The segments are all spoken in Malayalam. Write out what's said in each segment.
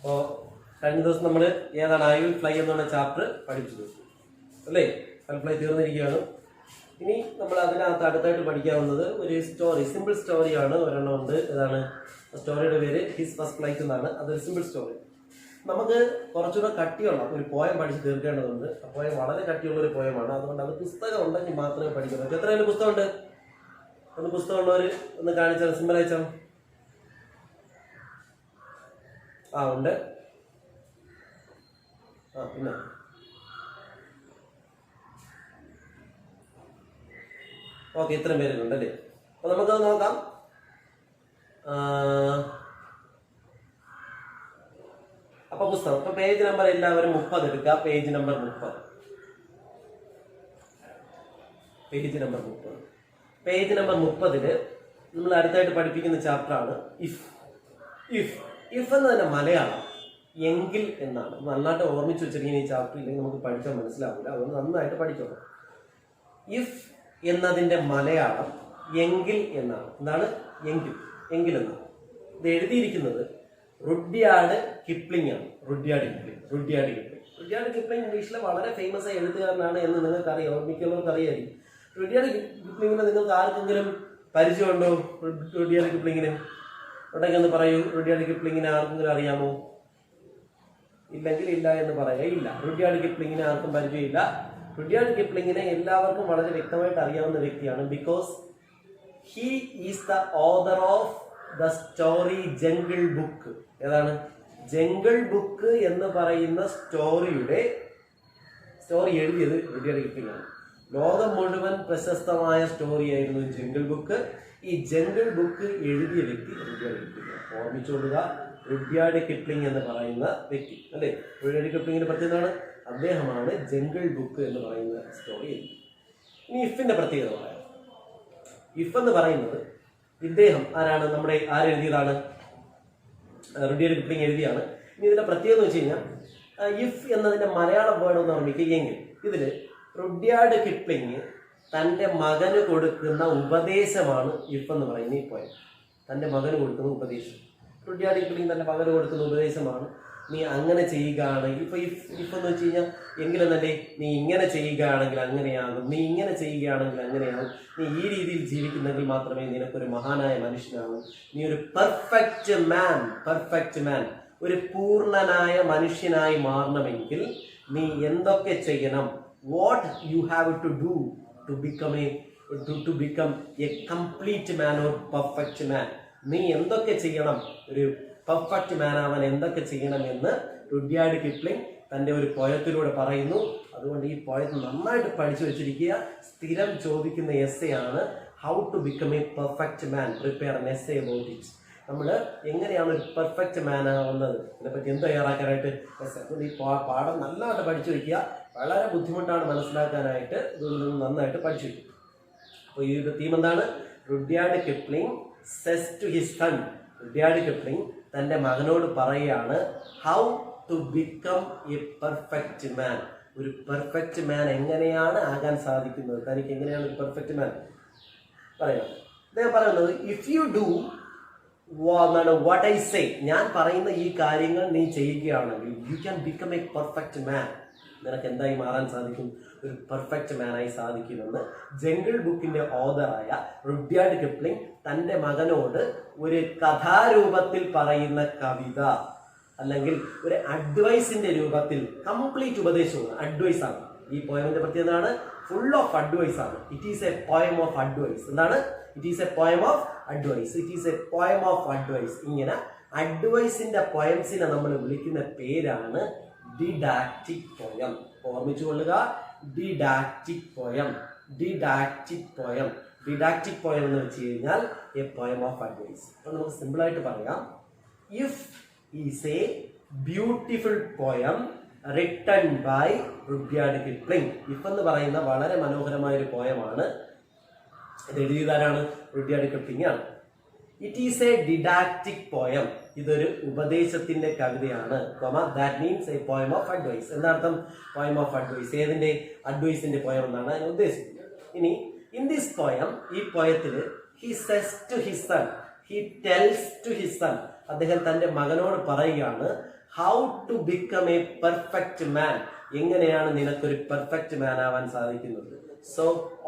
അപ്പോൾ കഴിഞ്ഞ ദിവസം നമ്മൾ ഏതാണ് ഐ വിൽ ഫ്ലൈ എന്നുള്ള ചാപ്റ്റർ പഠിച്ചത് അല്ലേ? ഫ്ലൈ തീർന്നിരിക്കുകയാണ്. ഇനി നമ്മൾ അതിനകത്ത് അടുത്തായിട്ട് പഠിക്കാവുന്നത് ഒരു സ്റ്റോറി, സിമ്പിൾ സ്റ്റോറിയാണ്. ഒരെണ്ണം ഉണ്ട്. ഏതാണ് സ്റ്റോറിയുടെ പേര്? ഹിസ് ഫസ്റ്റ് ഫ്ലൈറ്റ് എന്നാണ്. അതൊരു സിമ്പിൾ സ്റ്റോറി. നമുക്ക് കുറച്ചുകൂടെ കട്ടിയുള്ള ഒരു പോയം പഠിച്ച് തീർക്കേണ്ടതുണ്ട്. ആ പോയം വളരെ കട്ടിയുള്ള ഒരു പോയമാണ്. അതുകൊണ്ട് അത് പുസ്തകം ഉണ്ടെങ്കിൽ മാത്രമേ പഠിക്കാൻ പറ്റൂ. എത്രയും പുസ്തകമുണ്ട്? ഒന്ന് പുസ്തകമുള്ളവർ ഒന്ന് കാണിച്ചാൽ, സിമ്പിൾ അയച്ചാൽ. ഉണ്ട്. പിന്നെ ഓക്കെ, ഇത്രയും പേരുണ്ട് അല്ലേ? അപ്പൊ നമുക്കത് നോക്കാം. അപ്പൊ പുസ്തകം, അപ്പൊ പേജ് നമ്പർ എല്ലാവരും 30 എടുക്കുക. Page number 30. Page number 30. Page number 30 നമ്മൾ അടുത്തായിട്ട് പഠിപ്പിക്കുന്ന ചാപ്റ്റർ ആണ് ഇഫ്. ഇഫ് ഇഫ് എന്നതിന്റെ മലയാളം എങ്കിൽ എന്നാണ്. നന്നായിട്ട് ഓർമ്മിച്ച് വെച്ചിരിക്കുന്ന ഈ ചാപ്റ്റർ ഇല്ലെങ്കിൽ നമുക്ക് പഠിക്കാൻ മനസ്സിലാവില്ല. അതുകൊണ്ട് നന്നായിട്ട് പഠിക്കണം. ഇഫ് എന്നതിന്റെ മലയാളം എങ്കിൽ എന്നാണ്. എന്താണ് എങ്കിൽ? എങ്കിൽ എന്നാണ്. ഇത് എഴുതിയിരിക്കുന്നത് റുഡ്യാർഡ് കിപ്ലിംഗ് ആണ്. റുഡ്യാർഡ് കിപ്ലിംഗ് ഇംഗ്ലീഷിലെ വളരെ ഫേമസ് ആയ എഴുത്തുകാരനാണ് എന്ന് നിങ്ങൾക്ക് അറിയാം. ഓർമ്മിക്കുള്ളവർക്ക് അറിയായിരിക്കും. റുഡ്യാർഡ് കിപ്ലിംഗിനെ നിങ്ങൾക്ക് ആർക്കെങ്കിലും പരിചയമുണ്ടോ? റുഡ്യാർഡ് കിപ്ലിംഗിന് ഉണ്ടെങ്കിൽ ഒന്ന് പറയൂ. റുഡ്യാർഡ് കിപ്ലിംഗിനെ ആർക്കെങ്കിലും അറിയാമോ? ഇല്ലെങ്കിൽ ഇല്ല എന്ന് പറയുക. ഇല്ല, റുഡ്യാർഡ് കിപ്ലിംഗിനെ ആർക്കും പരിചയമില്ല. റുഡ്യാർഡ് കിപ്ലിംഗിനെ എല്ലാവർക്കും വളരെ വ്യക്തമായിട്ട് അറിയാവുന്ന വ്യക്തിയാണ്. Because he is the author of the story jungle book. ഏതാണ്? ജംഗിൾ ബുക്ക് എന്ന് പറയുന്ന സ്റ്റോറി എഴുതിയത് റുഡ്യാർഡ് കിപ്ലിംഗ് ആണ്. ലോകം മുഴുവൻ പ്രശസ്തമായ സ്റ്റോറി ആയിരുന്നു ജംഗിൾ ബുക്ക്. ഈ ജംഗിൾ ബുക്ക് എഴുതിയ വ്യക്തി റുഡ്യാർഡ് കിപ്ലിംഗ്. ഓർമ്മിച്ചുകൊള്ളുക, റുഡ്യാർഡ് കിപ്ലിംഗ് എന്ന് പറയുന്ന വ്യക്തി അല്ലേ? റുഡ്യാർഡ് കിപ്ലിംഗിന്റെ പ്രത്യേകതയാണ് അദ്ദേഹമാണ് ജംഗിൾ ബുക്ക് എന്ന് പറയുന്ന സ്റ്റോറി എഴുതി. ഇനി ഇഫിന്റെ പ്രത്യേകത പറയാം. ഇഫ് എന്ന് പറയുന്നത് ഇദ്ദേഹം ആരാണ്? നമ്മുടെ ആരെഴുതിയതാണ്? Rudyard Kipling എഴുതിയാണ്. ഇനി ഇതിന്റെ പ്രത്യേകത എന്ന് വെച്ച് കഴിഞ്ഞാൽ, ഇഫ് എന്നതിന്റെ മലയാളം വേർഡ് എന്ന് ഓർമ്മിക്കുക എങ്കിൽ. ഇതില് റുഡ്യാർഡ് കിപ്ലിംഗ് തൻ്റെ മകന് കൊടുക്കുന്ന ഉപദേശമാണ് ഇഫ് എന്ന് പറയുന്ന ഈ പോയം. തൻ്റെ മകന് കൊടുക്കുന്ന ഉപദേശം. റുഡ്യാർഡ് കിപ്ലിംഗ് തൻ്റെ മകന് കൊടുക്കുന്ന ഉപദേശമാണ്, നീ അങ്ങനെ ചെയ്യുകയാണെങ്കിൽ. ഇപ്പൊ ഇഫ് എന്ന് വെച്ച് കഴിഞ്ഞാൽ എങ്കിലെന്നല്ലേ, നീ ഇങ്ങനെ ചെയ്യുകയാണെങ്കിൽ അങ്ങനെയാകും, നീ ഇങ്ങനെ ചെയ്യുകയാണെങ്കിൽ അങ്ങനെയാകും, നീ ഈ രീതിയിൽ ജീവിക്കുന്നെങ്കിൽ മാത്രമേ നിനക്കൊരു മഹാനായ മനുഷ്യനാകും, നീ ഒരു പെർഫെക്റ്റ് മാൻ, ഒരു പൂർണ്ണനായ മനുഷ്യനായി മാറണമെങ്കിൽ നീ എന്തൊക്കെ ചെയ്യണം? What you have to do to become a complete man or perfect man. നീ എന്തൊക്കെ ചെയ്യണം? ഒരു പെർഫെക്റ്റ് മാൻ ആവാൻ എന്തൊക്കെ ചെയ്യണം എന്ന് റുഡ്യാർഡ് കിപ്ലിംഗ് തൻ്റെ ഒരു പോയത്തിലൂടെ പറയുന്നു. അതുകൊണ്ട് ഈ പോയത്ത് നന്നായിട്ട് പഠിച്ചു വെച്ചിരിക്കുക. സ്ഥിരം ചോദിക്കുന്ന എസ്സേ ആണ് how to become a perfect man. Prepare an essay about it. നമ്മൾ എങ്ങനെയാണ് ഒരു പെർഫെക്റ്റ് മാൻ ആവുന്നത്, ഇതിനെപ്പറ്റി എന്ത് തയ്യാറാക്കാനായിട്ട് എസ്സേ. ഈ പാഠം നല്ലതായിട്ട് പഠിച്ചു വയ്ക്കുക. വളരെ ബുദ്ധിമുട്ടാണ് മനസ്സിലാക്കാനായിട്ട്. ഇതൊന്ന് നന്നായിട്ട് പഠിച്ചു വയ്ക്കും. അപ്പോൾ ഈ ഒരു തീം എന്താണ്? Rudyard Kipling says to his son. Rudyard Kipling തൻ്റെ മകനോട് പറയുകയാണ് how to become a perfect man. ഒരു പെർഫെക്റ്റ് മാൻ എങ്ങനെയാണ് ആകാൻ സാധിക്കുന്നത്? തനിക്ക് എങ്ങനെയാണ് ഒരു പെർഫെക്റ്റ് മാൻ പറയുന്നത്? അദ്ദേഹം പറയുന്നത്, if you do what I say, ഞാൻ പറയുന്ന ഈ കാര്യങ്ങൾ നീ ചെയ്യുകയാണെങ്കിൽ you can become a perfect മാൻ. നിനക്ക് എന്തായി മാറാൻ സാധിക്കും? ഒരു പെർഫെക്റ്റ് മാനായി സാധിക്കുമെന്ന് ജംഗിൾ ബുക്കിന്റെ ഓതറായ റുഡ്യാർഡ് കിപ്ലിംഗ് തൻ്റെ മകനോട് ഒരു കഥാരൂപത്തിൽ പറയുന്ന കവിത, അല്ലെങ്കിൽ ഒരു അഡ്വൈസിന്റെ രൂപത്തിൽ, കംപ്ലീറ്റ് ഉപദേശമാണ്, അഡ്വൈസ് ആണ്. ഈ പോയമിന്റെ പ്രത്യേകതയാണ് ഫുൾ ഓഫ് അഡ്വൈസ് ആണ്. It is a poem of advice. എന്താണ്? It is a poem of advice. It is a poem of advice. ഇങ്ങനെ അഡ്വൈസിന്റെ പോയംസിനെ നമ്മൾ വിളിക്കുന്ന പേരാണ് ഡിഡാക്റ്റിക് പോയം. ഓർമ്മിച്ചുകൊള്ളുക, ഡിഡാക്റ്റിക് പോയം. ഡിഡാക്റ്റിക് പോയം എന്ന് വെച്ച് കഴിഞ്ഞാൽ എ പോയം ഓഫ് അഡ്വൈസ്. അപ്പൊ നമുക്ക് സിമ്പിൾ ആയിട്ട് പറയാം, if is a beautiful poem written by Rudyard Kipling. If എന്ന് പറയുന്ന വളരെ മനോഹരമായ ഒരു പോയമാണ്. ഇത് എഴുതിയതാരാണ്? റുഡ്യാർഡ് കിപ്ലിംഗ് ആണ്. It is a didactic poem. ഇതൊരു ഉപദേശത്തിന്റെ കവിതയാണ്. That means a poem of advice. എന്നർത്ഥം പോയം ഓഫ് അഡ്വൈസ്. ഏതിന്റെ? അഡ്വൈസിന്റെ പോയം എന്നാണ് അതിന് ഉദ്ദേശിക്കുന്നത്. ഇനി ഇൻ ദിസ് പോയം, ഈ പോയത്തില് he says to his son, he tells to his son, അദ്ദേഹം തൻ്റെ മകനോട് പറയുകയാണ്, how to become a perfect man, എങ്ങനെയാണ് നിനക്കൊരു പെർഫെക്റ്റ് മാൻ ആവാൻ സാധിക്കുന്നത്. So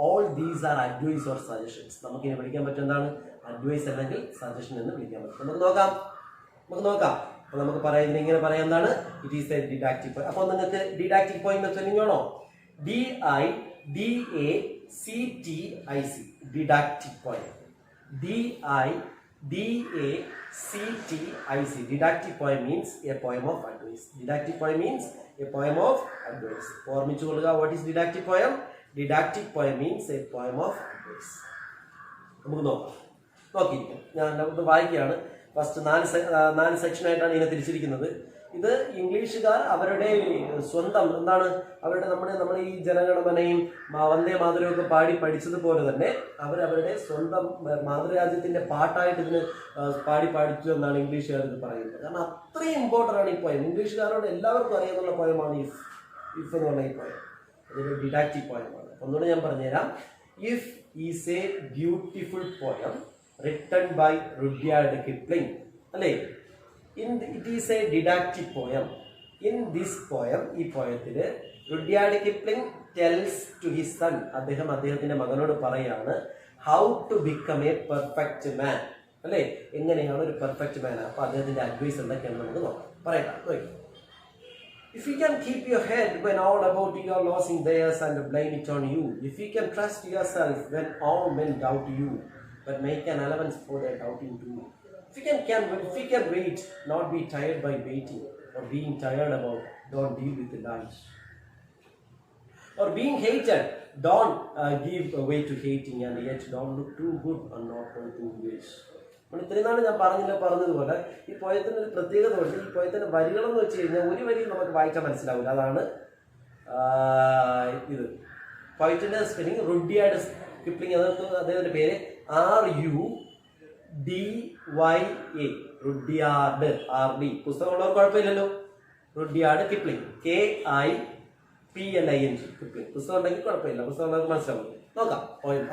all these are advice or suggestions. നമുക്കിനി വിളിക്കാൻ പറ്റും എന്താണ് അഡ്വൈസ് അല്ലെങ്കിൽ സജഷൻ എന്ന് വിളിക്കാൻ പറ്റും. നമുക്ക് നോക്കാം. അപ്പൊ നമുക്ക് പറയാം, ഇങ്ങനെ പറയാം എന്താണ്, it is a didactive point. അപ്പൊ നിങ്ങൾക്ക് ഡിഡാക്റ്റീവ് പോയിന്റ് വെച്ചാണോ, DIDACTIC, didactive point. DIDACTIC, didactive point means a poem of advice. Didactive point means a poem of advice. ഓർമ്മിച്ചു കൊള്ളുക, what is didactive poem? Didactive poem means a poem of advice. നമുക്ക് നോക്കിയിരിക്കാം. ഞാൻ ഇത് വായിക്കുകയാണ്. ഫസ്റ്റ് 4 സെക്ഷനായിട്ടാണ് ഇതിനെ തിരിച്ചിരിക്കുന്നത്. ഇത് ഇംഗ്ലീഷുകാർ അവരുടെ സ്വന്തം അവരുടെ നമ്മുടെ ഈ ജനഗണമനയും വന്ദേ മാതരമൊക്കെ പാടി പഠിച്ചതുപോലെ തന്നെ അവരവരുടെ സ്വന്തം മാതൃരാജ്യത്തിന്റെ പാട്ടായിട്ട് ഇതിന് പാടി പഠിച്ചു എന്നാണ് ഇംഗ്ലീഷുകാർ ഇത് പറയുന്നത്. കാരണം അത്രയും ഇമ്പോർട്ടൻ്റ് ആണ് ഈ പോയം. ഇംഗ്ലീഷുകാരോട് എല്ലാവർക്കും അറിയാവുന്ന പോയമാണ് ഇഫ് എന്ന് പറഞ്ഞ ഈ പോയം. അതൊരു ഡിഡാക്റ്റീവ് പോയമാണ്. ഒന്നുകൂടെ ഞാൻ പറഞ്ഞുതരാം. If is a beautiful poem written by Rudyard Kipling. അല്ലേ? It is a didactic poem. In this poem, ഈ പോയത്തില് Rudyard Kipling tells to his son, അദ്ദേഹത്തിന്റെ മകനോട് പറയാണ്, how to become a perfect man. അല്ലേ? എങ്ങനെയാണ് ഒരു പെർഫെക്റ്റ് മാൻ? അപ്പൊ അദ്ദേഹത്തിന്റെ അഡ്വൈസ് എന്തൊക്കെയാണെന്ന് നമുക്ക് നോക്കാം. പറയട്ടെ. If you can keep your head when all about you are losing theirs and blame it on you, if you can trust yourself when all men doubt you, but make an allowance for their doubting too. If you can wait, not be tired by waiting, or being tired about, don't deal with the lies. Or being hated, don't give way to hating, and yet don't look too good and not too wish. ഇത്രയും നാൾ ഞാൻ പറഞ്ഞതുപോലെ ഈ പോയത്തിന് ഒരു പ്രത്യേകത ഉണ്ട്. ഈ പോയത്തിന്റെ വരികളെന്ന് വെച്ച് കഴിഞ്ഞാൽ ഒരു വരി നമുക്ക് വായിച്ചാൽ മനസ്സിലാവില്ല. അതാണ് ഇത് പോയറ്റിന്റെ സ്പെല്ലിംഗ്. റുഡ്യാർഡ് കിപ്ലിംഗ്, അദ്ദേഹത്തിന്റെ പേര് RUDYA, റുഡ്യാർഡ്. RD പുസ്തകമുള്ളവർ കുഴപ്പമില്ലല്ലോ. Rudyard Kipling, KIPLING, Kipling. പുസ്തകം ഉണ്ടെങ്കിൽ കുഴപ്പമില്ല, പുസ്തകം ഉള്ളവർക്ക് മനസ്സിലാവും. നോക്കാം,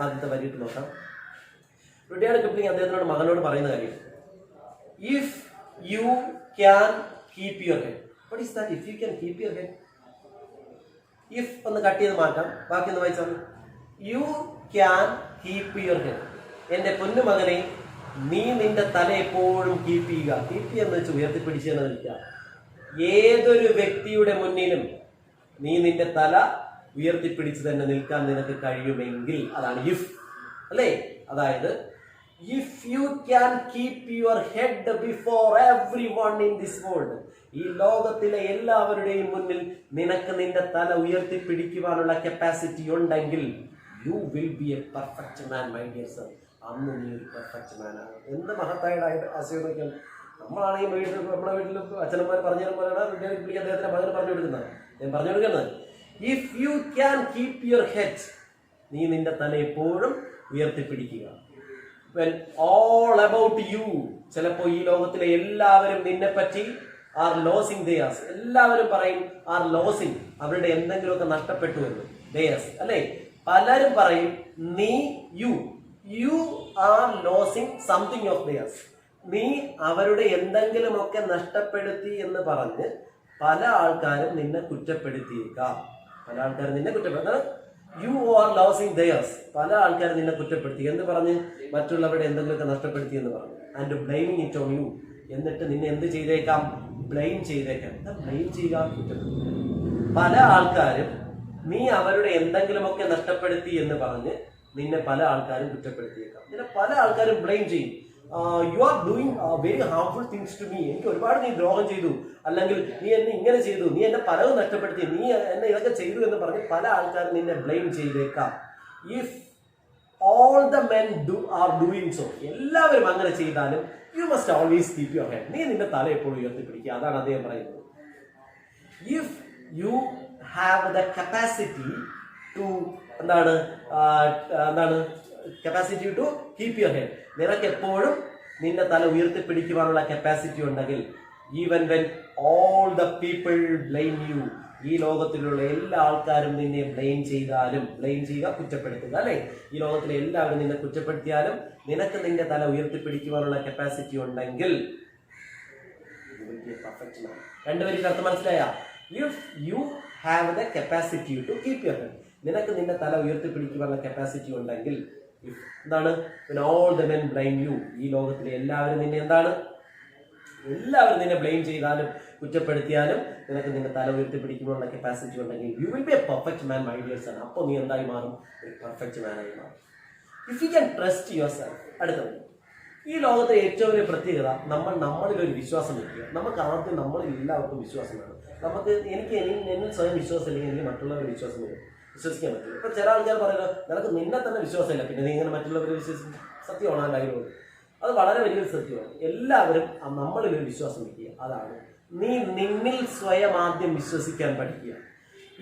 ആദ്യത്തെ വരിയിട്ട് നോക്കാം. റുഡ്യാർഡ് കിപ്ലിംഗ് അദ്ദേഹത്തിനോട് മകനോട് പറയുന്ന കാര്യം, if you can keep your head. What is that? If you can keep your head. If ഒന്ന് കട്ട് ചെയ്ത് മാറ്റാം, ബാക്കി ഒന്ന് വായിച്ചാൽ, U can keep your head. എന്റെ പൊന്നു മകനെ, നീ നിന്റെ തല എപ്പോഴും കീപ്പ് ചെയ്യുക. കീപ്പ് എന്ന് വെച്ച് ഉയർത്തിപ്പിടിച്ച് തന്നെ നിൽക്കുക. ഏതൊരു വ്യക്തിയുടെ മുന്നിലും നീ നിന്റെ തല ഉയർത്തിപ്പിടിച്ച് തന്നെ നിൽക്കാൻ നിനക്ക് കഴിയുമെങ്കിൽ, അതാണ് ഇഫ്. അല്ലേ? അതായത് if you can keep your head before every one in this world, ഈ ലോകത്തിലെ എല്ലാവരുടെയും മുന്നിൽ നിനക്ക് നിന്റെ തല ഉയർത്തിപ്പിടിക്കുവാനുള്ള കപ്പാസിറ്റി ഉണ്ടെങ്കിൽ, you will be a perfect man my dear sir. അന്ന് നീ ഒരു പെർഫെക്റ്റ് മാനാണ്. എന്ത് മഹത്തായ ആശയമൊക്കെയാണ്. നമ്മളാണെങ്കിൽ നമ്മുടെ വീട്ടിലും അച്ഛനന്മാർ പറഞ്ഞു തരുമ്പോഴാണ് അദ്ദേഹത്തിന്റെ മകന് പറഞ്ഞു കൊടുക്കുന്നത്. ഞാൻ പറഞ്ഞു കൊടുക്കുന്നത്, if you can keep your head, നീ നിന്റെ തല എപ്പോഴും ഉയർത്തിപ്പിടിക്കുക. വെൻ ഓൾ അബൌട്ട് യു, ചിലപ്പോൾ ഈ ലോകത്തിലെ എല്ലാവരും നിന്നെ പറ്റി ആർ ലോസിങ് ദെയേഴ്സ്, എല്ലാവരും പറയും ആർ ലോസിങ്, അവരുടെ എന്തെങ്കിലുമൊക്കെ നഷ്ടപ്പെട്ടു എന്ന്. ദെയേഴ്സ് അല്ലേ? പലരും പറയും നീ you are losing something of theirs, നീ അവരുടെ എന്തെങ്കിലുമൊക്കെ നഷ്ടപ്പെടുത്തി എന്ന് പറഞ്ഞ് പല ആൾക്കാരും നിന്നെ കുറ്റപ്പെടുത്തിയേക്കാം. യു ആർ ലോസിങ് ദെയേഴ്സ്, പല ആൾക്കാരും നിന്നെ കുറ്റപ്പെടുത്തി എന്ന് പറഞ്ഞ്, മറ്റുള്ളവരുടെ എന്തെങ്കിലുമൊക്കെ നഷ്ടപ്പെടുത്തി എന്ന് പറഞ്ഞു. And blaming it on you, എന്നിട്ട് നിന്നെ എന്ത് ചെയ്തേക്കാം? ബ്ലെയിം ചെയ്തേക്കാം. ബ്ലെയിം ചെയ്യുക, കുറ്റപ്പെടുത്തുക. പല ആൾക്കാരും നീ അവരുടെ എന്തെങ്കിലുമൊക്കെ നഷ്ടപ്പെടുത്തി എന്ന് പറഞ്ഞ് നിന്നെ പല ആൾക്കാരും കുറ്റപ്പെടുത്തിയേക്കാം. നിന്നെ പല ആൾക്കാരും ബ്ലെയിം ചെയ്യും. You are doing very harmful things to me, എനിക്ക് ഒരുപാട് നീ ദ്രോഹം ചെയ്തു, അല്ലെങ്കിൽ നീ എന്നെ ഇങ്ങനെ ചെയ്തു, നീ എന്നെ പലതും നഷ്ടപ്പെടുത്തി, നീ എന്നെ ഇതൊക്കെ ചെയ്തു എന്ന് പറഞ്ഞ് പല ആൾക്കാരും നിന്നെ ബ്ലെയിം ചെയ്തേക്കാം. If all the men are doing so, എല്ലാവരും അങ്ങനെ ചെയ്താലും you must always keep your head, നീ നിന്റെ തല എപ്പോഴും ഉയർത്തിപ്പിടിക്കുക. അതാണ് അദ്ദേഹം പറയുന്നത്. If you have the capacity to capacity to keep your head, നിനക്ക് എപ്പോഴും നിന്റെ തല ഉയർത്തിപ്പിടിക്കുവാനുള്ള കപ്പാസിറ്റി ഉണ്ടെങ്കിൽ, even when all the people blame you, ഈ ലോകത്തിലുള്ള എല്ലാ ആൾക്കാരും നിന്നെ ബ്ലെയിം ചെയ്താലും, ബ്ലെയിം ചെയ്യുക, കുറ്റപ്പെടുത്തുക അല്ലേ? ഈ ലോകത്തിലെ എല്ലാവരും നിന്നെ കുറ്റപ്പെടുത്തിയാലും നിനക്ക് നിന്റെ തല ഉയർത്തിപ്പിടിക്കുവാനുള്ള കപ്പാസിറ്റി ഉണ്ടെങ്കിൽ, will be a perfect man. രണ്ടുപേർക്ക് അർത്ഥം മനസ്സിലായ? If you have the capacity to keep your head, നിനക്ക് നിന്റെ തല ഉയർത്തിപ്പിടിക്കുവാനുള്ള കപ്പാസിറ്റി ഉണ്ടെങ്കിൽ, എന്താണ്, when all the men blame you, ഈ ലോകത്തിലെ എല്ലാവരും നിന്നെ എന്താണ്, എല്ലാവരും നിന്നെ ബ്ലെയിം ചെയ്താലും കുറ്റപ്പെടുത്തിയാലും നിനക്ക് നിന്റെ തല ഉയർത്തിപ്പിടിക്കുവാനുള്ള കപ്പാസിറ്റി ഉണ്ടെങ്കിൽ, you will be a perfect man, my dear son. അപ്പോൾ നീ എന്തായി മാറും? ഒരു പെർഫെക്റ്റ് മാനായി മാറും. If you can trust yourself. അടുത്തത്, ഈ ലോകത്തെ ഏറ്റവും വലിയ പ്രത്യേകത, നമ്മളിലൊരു വിശ്വാസം വയ്ക്കുക. നമുക്ക് ആദ്യം നമ്മളിൽ എല്ലാവർക്കും വിശ്വാസം വേണം. എന്നിൽ സ്വയം വിശ്വാസം ഇല്ലെങ്കിൽ എനിക്ക് മറ്റുള്ളവരെ വിശ്വസിക്കാൻ പറ്റില്ല. ഇപ്പം ചില ആൾക്കാർ പറയുന്നത് നിനക്ക് നിന്നെ തന്നെ വിശ്വാസമില്ല, പിന്നെ നീ ഇങ്ങനെ മറ്റുള്ളവരെ വിശ്വസിക്കും. സത്യമാണ് ആ ഡയലോഗ്. അത് വളരെ വലിയൊരു സത്യമാണ്. എല്ലാവരും നമ്മളിലൊരു വിശ്വാസം വയ്ക്കുക. അതാണ് നീ നിന്നിൽ സ്വയം ആദ്യം വിശ്വസിക്കാൻ പഠിക്കുക.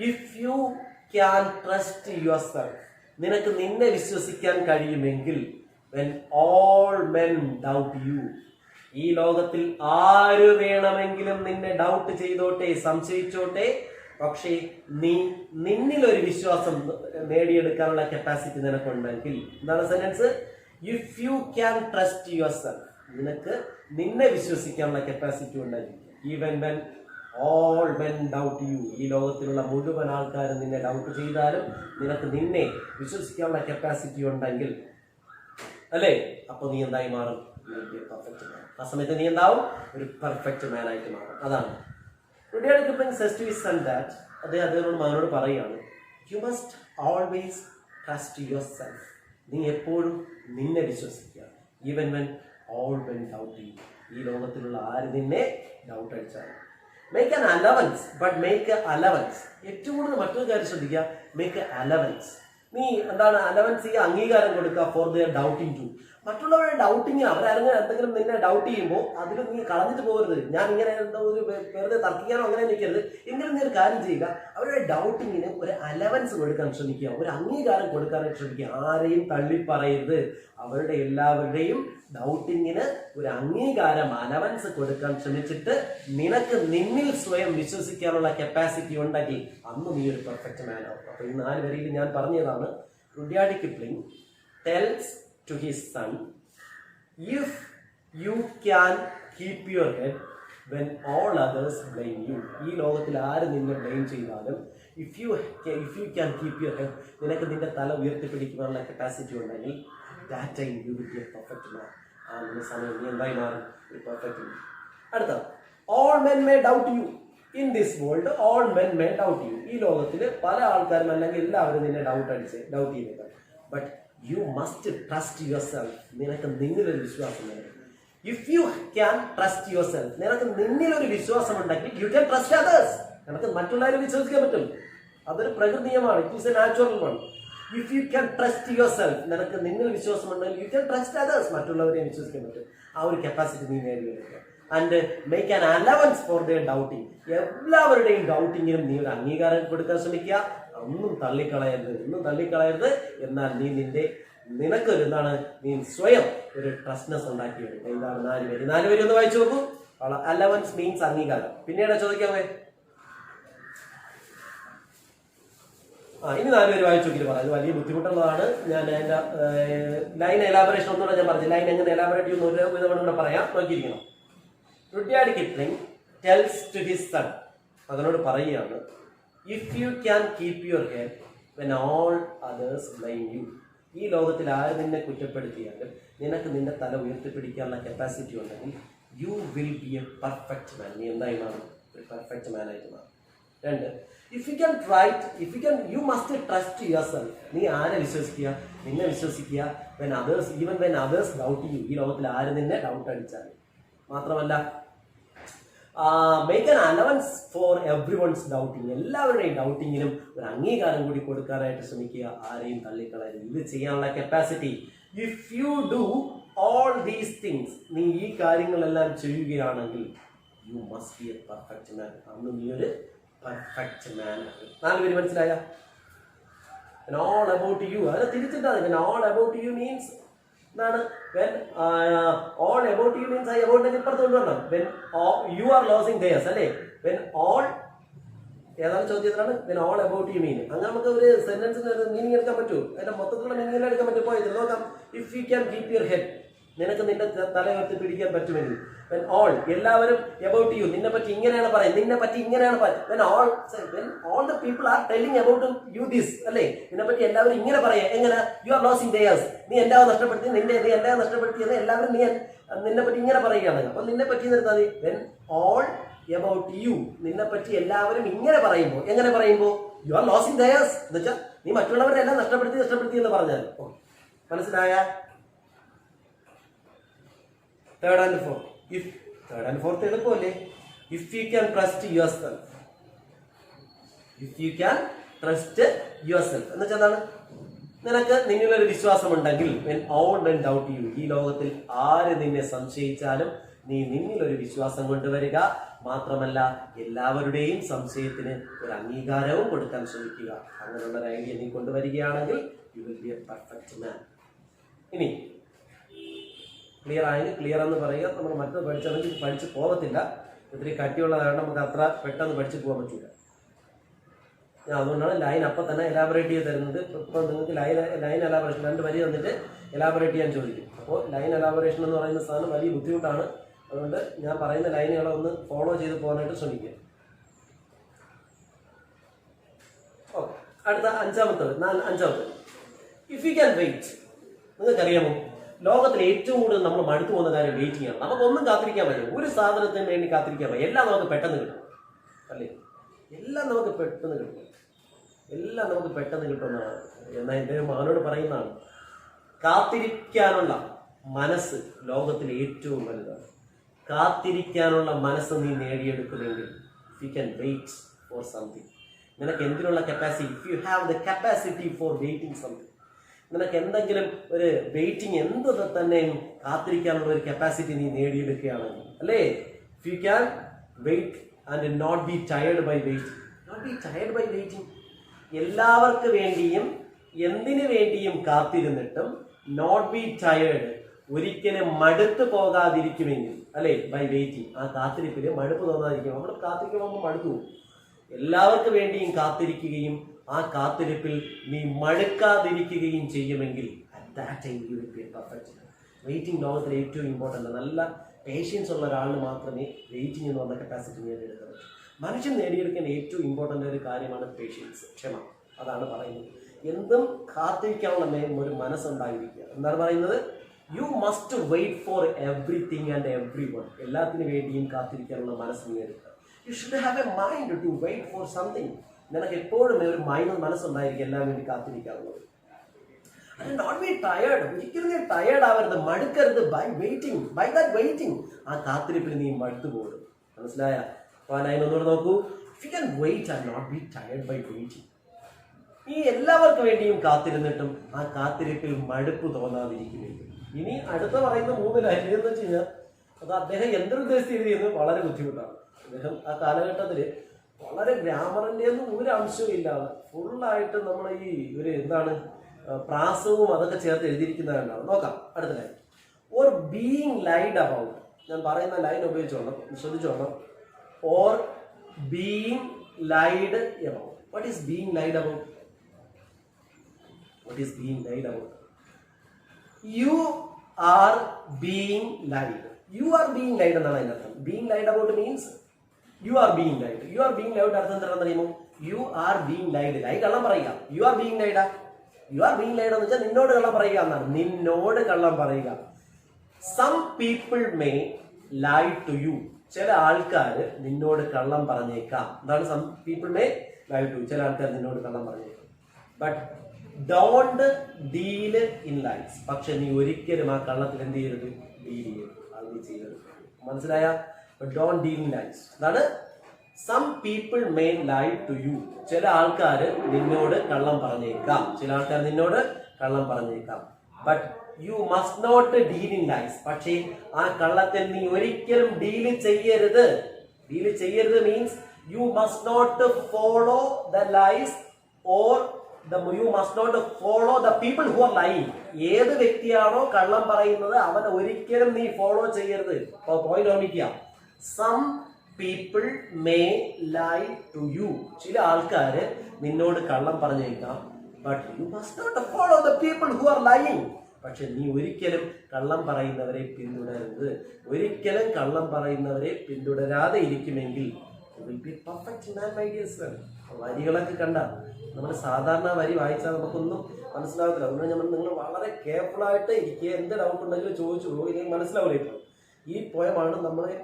If you can trust your self, നിനക്ക് നിന്നെ വിശ്വസിക്കാൻ കഴിയുമെങ്കിൽ, when all men doubt you, ഈ ലോകത്തിൽ ആര് വേണമെങ്കിലും നിന്നെ ഡൗട്ട് ചെയ്തോട്ടെ, സംശയിച്ചോട്ടെ, പക്ഷേ നിന്നിലൊരു വിശ്വാസം നേടിയെടുക്കാനുള്ള കപ്പാസിറ്റി നിനക്കുണ്ടെങ്കിൽ, എന്താണ് sentence? If you can trust your self, നിനക്ക് നിന്നെ വിശ്വസിക്കാനുള്ള കപ്പാസിറ്റി ഉണ്ടെങ്കിൽ, even when all men doubt U, ഈ ലോകത്തിലുള്ള മുഴുവൻ ആൾക്കാരും നിന്നെ ഡൗട്ട് ചെയ്താലും നിനക്ക് നിന്നെ വിശ്വസിക്കാനുള്ള കപ്പാസിറ്റി ഉണ്ടെങ്കിൽ, അല്ലേ, അപ്പൊ നീ എന്തായി മാറും? പെർഫെക്റ്റ് മാൻ. ആ സമയത്ത് നീ എന്താവും? ഒരു പെർഫെക്റ്റ് മാൻ ആയിട്ട് മാറും. അതാണ് Rudyard Kipling says to his son that, അദ്ദേഹത്തോട് മകനോട് പറയുകയാണ്, U must always trust your self, നീ എപ്പോഴും നിന്നെ വിശ്വസിക്കുക. Even when all men doubt U, ഈ ലോകത്തിലുള്ള ആര് നിന്നെ ഡൗട്ട് അടിച്ചാൽ. Make an allowance, but make A allowance. ഏറ്റവും കൂടുതൽ മറ്റൊരു കാര്യം ശ്രദ്ധിക്കുക, മേക്ക് എ അലവൻസ്. നീ എന്താണ് അലവൻസ് ചെയ്യുക? അംഗീകാരം കൊടുക്കുക ഫോർ ദിയർ ഡൗട്ടിങ് ടു. മറ്റുള്ളവരുടെ ഡൗട്ടിങ്ങിന് അവരങ്ങനെ എന്തെങ്കിലും നിന്നെ ഡൗട്ട് ചെയ്യുമ്പോൾ അതിൽ നീ കളഞ്ഞിട്ട് പോകരുത്. ഞാൻ ഇങ്ങനെ എന്തോ ഒരു വെറുതെ തർക്കിക്കാനോ അങ്ങനെ നിൽക്കരുത്. എങ്കിലും നീ ഒരു കാര്യം ചെയ്യുക, അവരുടെ ഡൗട്ടിങ്ങിന് ഒരു അലവൻസ് കൊടുക്കാൻ ശ്രമിക്കുക, ഒരു അംഗീകാരം കൊടുക്കാനായിട്ട് ശ്രമിക്കുക. ആരെയും തള്ളിപ്പറയരുത്. അവരുടെ എല്ലാവരുടെയും ഡൗട്ടിങ്ങിന് ഒരു അംഗീകാരം, അലവൻസ് കൊടുക്കാൻ ശ്രമിച്ചിട്ട് നിനക്ക് നിന്നിൽ സ്വയം വിശ്വസിക്കാനുള്ള കപ്പാസിറ്റി ഉണ്ടെങ്കിൽ അന്ന് നീ ഒരു പെർഫെക്റ്റ് മാൻ ആവും. അപ്പൊ ഈ 4 വരിയിൽ ഞാൻ പറഞ്ഞതാണ്, Rudyard Kipling tells to his son, if you can keep your head when all others blame you, ഈ ലോകത്തിൽ ആര് നിന്നെ ബ്ലെയിം ചെയ്താലും, if you can keep your head, നിനക്ക് നിന്റെ തല ഉയർത്തിപ്പിടിക്കാനുള്ള കപ്പാസിറ്റി ഉണ്ടെങ്കിൽ, that time you will be a perfect man. ആ സമയം നീ എന്തായി മാറും? ഒരു പെർഫെക്റ്റ് മാൻ. അടുത്ത, all men may doubt you in this world, all men may doubt you. ഈ ലോകത്തിൽ പല ആൾക്കാരും അല്ലെങ്കിൽ എല്ലാവരും നിന്നെ ഡൗട്ട് ചെയ്തേക്കാം. But you must trust yourself. നിനക്ക് നിന്നിലൊരു വിശ്വാസം വേണം. If you can trust yourself, നിനക്ക് നിന്നിലൊരു വിശ്വാസം ഉണ്ടെങ്കിൽ you can trust others. നിനക്ക് മറ്റുള്ളവരെ വിശ്വസിക്കാൻ പറ്റും. അതൊരു പ്രകൃതിയമാണ്. It is a natural one. If you can trust yourself, നിനക്ക് നിന്നിൽ വിശ്വാസം ഉണ്ടെങ്കിൽ you can trust others. മറ്റുള്ളവരെ വിശ്വസിക്കാൻ പറ്റും. ആ ഒരു കപ്പാസിറ്റി നീ നേടിയെടുക്കുക. And make an allowance for their doubting. എല്ലാവരുടെയും ഡൗട്ടിങ്ങിനും നീ ഒരു അംഗീകാരം കൊടുക്കാൻ ശ്രമിക്കുക. ഒന്നും തള്ളിക്കളയരുത്. എന്നാൽ നീ നിനക്കൊരു എന്താണ്, നീ സ്വയം ഒരു ട്രസ്റ്റ്നെസ് ഉണ്ടാക്കിയെടുക്കുക. എന്താണ് 4 വരി ഒന്ന് വായിച്ചു നോക്കൂ. അലവൻസ് മീൻസ് അംഗീകാരം. പിന്നീട് ചോദിക്കാമേ, ഇനി 4 വരി വായിച്ചു നോക്കിയിട്ട് പറയാം. ഇത് വലിയ ബുദ്ധിമുട്ടുള്ളതാണ്. ഞാൻ എൻ്റെ ലൈൻ എലാബറേഷൻ ഒന്നുകൂടെ ഞാൻ പറഞ്ഞു. ലൈൻ എങ്ങനെ എലാബറേറ്റ് ചെയ്യുന്ന ഒരു വിധമാണ് കൂടെ പറയാം. നോക്കിയിരിക്കണം. Rudyard Kipling tells to his son, അതിനോട് പറയുകയാണ്, if you can keep your head when all others blame you, ഈ ലോകത്തിൽ ആര് നിന്നെ കുറ്റപ്പെടുത്തിയാലും നിനക്ക് നിന്റെ തല ഉയർത്തിപ്പിടിക്കാനുള്ള കപ്പാസിറ്റി ഉണ്ടെങ്കിൽ you will be a perfect man. നീ എന്തായി മാറും? ഒരു പെർഫെക്റ്റ് മാൻ ആയിട്ട് മാറും. 2, you must trust yourself. നീ ആരെ വിശ്വസിക്കുക? നിന്നെ വിശ്വസിക്കുക. even when others doubt you, ഈ ലോകത്തിൽ ആര് നിന്നെ ഡൗട്ട് അടിച്ചാൽ. മാത്രമല്ല, make an allowance for everyone's doubting. എല്ലാവരുടെയും ഡൗട്ടിങ്ങിനും ഒരു അംഗീകാരം കൂടി കൊടുക്കാനായിട്ട് ശ്രമിക്കുക. ആരെയും തള്ളിക്കളയരുത്. ഇത് ചെയ്യാനുള്ള capacity, if you do all these things, നീ ഈ കാര്യങ്ങളെല്ലാം ചെയ്യുകയാണെങ്കിൽ you must be a perfect മാൻ. അന്ന് നീ ഒരു പെർഫെക്റ്റ് മാൻ. 4 പേര് മനസ്സിലായ? ഓൾ അബൌട്ട് യു, അതിനെ തിരിച്ചിട്ടാണ്. ഓൾ അബൌട്ട് യു മീൻസ് എന്താണ്? when all about you means I about ഇപ്പുറത്ത് കൊണ്ടുവരണം. when you are losing theirs, അല്ലേ? when all ഏതാണ് ചോദ്യത്തിലാണ് when all about you mean. അങ്ങനെ നമുക്ക് ഒരു സെന്റൻസിന് മീനിങ് എടുക്കാൻ പറ്റൂ. അതിന്റെ മൊത്തത്തിലുള്ള മീനിങ് എടുക്കാൻ പറ്റും. പോയത് നോക്കാം. If you can keep your head, നിനക്ക് നിന്റെ തല ഉയർത്തി പിടിക്കാൻ പറ്റുമെങ്കിൽ. when all എല്ലാവരും about you നിന്നെ പറ്റി ഇങ്ങനെയാണ് പറയുന്നത്, നിന്നെ പറ്റി ഇങ്ങനെയാണ് പറയുന്നത്, when all the people are telling about you this, അല്ലേ, നിന്നെ പറ്റി എല്ലാവരും ഇങ്ങനെ പറയാം. എങ്ങനെ? you are losing theirs, നീ എൻ്റെ നഷ്ടപ്പെടുത്തി, നീ എൻ്റെ നഷ്ടപ്പെടുത്തിയത് എല്ലാവരും നിന്നെ പറ്റി ഇങ്ങനെ പറയുകയാണ്. അപ്പൊ നിന്നെ പറ്റി നിർത്താതെ when all about you നിന്നെ പറ്റി എല്ലാവരും ഇങ്ങനെ പറയുമ്പോൾ, എങ്ങനെ പറയുമ്പോൾ you are losing theirs എന്ന് വെച്ചാൽ നീ മറ്റുള്ളവരെ എല്ലാം നഷ്ടപ്പെടുത്തി എന്ന് പറഞ്ഞാൽ. മനസ്സിലായ? തേർഡ് ആൻഡ് ഫോർത്ത് എളുപ്പമല്ലേ? If you can trust yourself, എന്ന് വെച്ചാൽ എന്താണ്? നിനക്ക് നിന്നിലൊരു വിശ്വാസം ഉണ്ടെങ്കിൽ when all men doubt you, ഈ ലോകത്തിൽ ആര് നിന്നെ സംശയിച്ചാലും നീ നിന്നിലൊരു വിശ്വാസം കൊണ്ടുവരിക. മാത്രമല്ല എല്ലാവരുടെയും സംശയത്തിന് ഒരു അംഗീകാരവും കൊടുക്കാൻ ശ്രമിക്കുക. അങ്ങനെയുള്ള ഒരു ഐഡിയ നീ കൊണ്ടുവരികയാണെങ്കിൽ you will be a perfect man. ഇനി ക്ലിയർ ആയെങ്കിൽ ക്ലിയർ എന്ന് പറയുക. നമ്മൾ മറ്റത് പഠിച്ചതെങ്കിൽ പഠിച്ചു പോകത്തില്ല, ഒത്തിരി കട്ടിയുള്ളതാണ്, നമുക്ക് അത്ര പെട്ടെന്ന് പഠിച്ചു പോകാൻ പറ്റില്ല. ഞാൻ അതുകൊണ്ടാണ് ലൈൻ അപ്പം തന്നെ എലാബറേറ്റ് ചെയ്ത് തരുന്നത്. ഇപ്പോൾ നിങ്ങൾക്ക് ലൈൻ എലാബറേഷൻ 2 വരി തന്നിട്ട് എലാബറേറ്റ് ചെയ്യാൻ ചോദിക്കും. അപ്പോൾ ലൈൻ എലാബറേഷൻ എന്ന് പറയുന്ന സാധനം വലിയ ബുദ്ധിമുട്ടാണ്. അതുകൊണ്ട് ഞാൻ പറയുന്ന ലൈനുകളെ ഒന്ന് ഫോളോ ചെയ്ത് പോകാനായിട്ട് ശ്രമിക്കുക. ഓക്കെ, അടുത്ത അഞ്ചാമത്തെ ഇഫ് യു ക്യാൻ വെയിറ്റ്. നിങ്ങൾക്കറിയാമോ, ലോകത്തിൽ ഏറ്റവും കൂടുതൽ നമ്മൾ മടുത്തു പോകുന്ന കാര്യം വെയിറ്റിംഗ് ആണ്. നമുക്കൊന്നും കാത്തിരിക്കാൻ പറ്റും, ഒരു സാധനത്തിന് വേണ്ടി കാത്തിരിക്കാൻ പറ്റും. എല്ലാം നമുക്ക് പെട്ടെന്ന് കിട്ടും, അല്ലേ? എല്ലാം നമുക്ക് പെട്ടെന്ന് കിട്ടുമെന്നാണ്. എന്നാൽ എൻ്റെ മകനോട് പറയുന്നതാണ്, കാത്തിരിക്കാനുള്ള മനസ്സ് ലോകത്തിൽ ഏറ്റവും വലുതാണ്. കാത്തിരിക്കാനുള്ള മനസ്സ് നീ നേടിയെടുക്കുമെങ്കിൽ if you can wait for something, നിനക്ക് എന്തിനുള്ള capacity, if you have the capacity for waiting something, നിനക്ക് എന്തെങ്കിലും ഒരു വെയിറ്റിംഗ് എന്ത് തന്നെയും കാത്തിരിക്കാനുള്ള ഒരു കപ്പാസിറ്റി നീ നേടിയെടുക്കുകയാണെങ്കിൽ, അല്ലേ? If you can wait and not be tired by waiting. എല്ലാവർക്കും വേണ്ടിയും എന്തിനു വേണ്ടിയും കാത്തിരുന്നിട്ടും നോട്ട് ബി ടയേർഡ്, ഒരിക്കലും മടുത്തു പോകാതിരിക്കുമെങ്കിൽ, അല്ലേ, ബൈ വെയിറ്റിംഗ്, ആ കാത്തിരിപ്പിൽ മടുപ്പ് തോന്നാതിരിക്കും. നമ്മൾ കാത്തിരിക്കുമ്പോൾ മടുത്തു പോകും. എല്ലാവർക്കും വേണ്ടിയും കാത്തിരിക്കുകയും ആ കാത്തിരിപ്പിൽ നീ മടുക്കാതിരിക്കുകയും ചെയ്യുമെങ്കിൽ വെയിറ്റിംഗ് ലോകത്തിൽ ഏറ്റവും ഇമ്പോർട്ടൻ്റ്. നല്ല പേഷ്യൻസ് ഉള്ള ഒരാളിന് മാത്രമേ വെയിറ്റിംഗ് എന്ന് പറഞ്ഞ കപ്പാസിറ്റി നേടിയെടുക്കാൻ പറ്റൂ. മനുഷ്യൻ നേടിയെടുക്കാൻ ഏറ്റവും ഇമ്പോർട്ടൻ്റ് ഒരു കാര്യമാണ് പേഷ്യൻസ്, ക്ഷമ. അതാണ് പറയുന്നത്. എന്തും കാത്തിരിക്കാനുള്ള ഒരു മനസ്സുണ്ടായിരിക്കുക. എന്താണ് പറയുന്നത്? You must wait for everything and every one. എല്ലാത്തിനു വേണ്ടിയും കാത്തിരിക്കാനുള്ള മനസ്സ് നേടുക. You should have a mind to wait for something. നിനക്ക് എപ്പോഴും ഒരു മനസ്സുണ്ടായിരിക്കും എല്ലാം വേണ്ടി കാത്തിരിക്കാറുള്ളത്. നോട്ട് ബി ടയേർഡ്, ഒരിക്കലും നീ ടയേർഡ് ആവരുത്, മടുക്കരുത്. ബൈ ദാറ്റ് വെയിറ്റിംഗ്, ആ കാത്തിരിപ്പിൽ നീ മടുത്തു പോകും. മനസ്സിലായ? ലൈൻ ഒന്നുകൂടെ നോക്കൂ. If you can wait and not be tired by waiting. ഈ എല്ലാവർക്കും വേണ്ടിയും കാത്തിരുന്നിട്ടും ആ കാത്തിരിപ്പിൽ മടുപ്പ് തോന്നാതിരിക്കുമെങ്കിൽ. ഇനി അടുത്ത പറയുന്ന 3 ലൈൻ എന്ന് വെച്ച് കഴിഞ്ഞാൽ അത് അദ്ദേഹം എന്തുദ്ദേശിച്ച് എഴുതിയെന്ന് വളരെ ബുദ്ധിമുട്ടാണ്. അദ്ദേഹം ആ കാലഘട്ടത്തിൽ വളരെ ഗ്രാമറിൻ്റെ ഒന്നും ഒരു അംശവും ഇല്ലാതെ ഫുള്ളായിട്ട് നമ്മൾ ഈ ഒരു പ്രാസവും അതൊക്കെ ചേർത്ത് എഴുതിയിരിക്കുന്നതാണ്. നോക്കാം അടുത്ത line. Or being laid about. ഞാൻ പറയുന്ന ലൈൻ ഉപയോഗിച്ചോളാം, ശ്രദ്ധിച്ചോളാം. Or being laid about. What is being laid about? You are being lied. You are being lied എന്നാണ് അതിൻ്റെ അർത്ഥം. Being lied about means you are being lied. You are being lied അർത്ഥം എന്താണെന്ന് അറിയുമോ? You are being lied. ലൈ കള്ളം പറയുക. You are being lied. You are being lied എന്ന് വെച്ചാൽ നിന്നോട് കള്ളം പറയുക എന്നാണ്. നിന്നോട് കള്ളം പറയുക. Some people may lie to you. ചില ആൾക്കാർ നിന്നോട് കള്ളം പറഞ്ഞേക്കാം. എന്താണ് some people may lie to you? ചില ആൾക്കാർ നിന്നോട് കള്ളം പറഞ്ഞേക്കാം. But don't deal in lies. പക്ഷെ നീ ഒരിക്കലും ആ കള്ളത്തിൽ എന്ത് ചെയ്യരുത്? ഡീൽ ചെയ്യരുത്. അത് നീ ചെയ്യരുത്. മനസ്സിലായ? Don't deal in lies. അതാണ് some people may lie to you. ചില ആൾക്കാർ നിന്നോട് കള്ളം പറഞ്ഞേക്കാം. But you must not deal in lies. പക്ഷേ ആ കള്ളത്തിൽ നീ ഒരിക്കലും ഡീൽ ചെയ്യരുത്. Means you must not follow the lies or you must not follow the people who are lying. ഏത് വ്യക്തിയാണോ കള്ളം പറയുന്നത് അവനെ ഒരിക്കലും നീ ഫോളോ ചെയ്യരുത്. പോയിന്റ് ഓർമ്മിക്കുക. Some people may lie to you. ചില ആൾക്കാര് നിന്നോട് കള്ളം പറഞ്ഞേക്കാം. But you must not follow the people who are lying. പക്ഷെ നീ ഒരിക്കലും കള്ളം പറയുന്നവരെ പിന്തുടരുത്. ഒരിക്കലും കള്ളം പറയുന്നവരെ പിന്തുടരാതെ ഇരിക്കുമെങ്കിൽ perfect man my dear son. വരികളൊക്കെ കണ്ട നമ്മൾ സാധാരണ വരി വായിച്ചാൽ നമുക്കൊന്നും മനസ്സിലാകത്തില്ല. അതുകൊണ്ട് നമ്മൾ നിങ്ങൾ വളരെ കെയർഫുള്ളായിട്ട് ഇരിക്കുക. എന്ത് ഡൗട്ട് ഉണ്ടെങ്കിലും ചോദിച്ചു പോകും, ഇല്ലെങ്കിൽ മനസ്സിലാവില്ല. ഇപ്പോൾ ഈ പോയമാണ്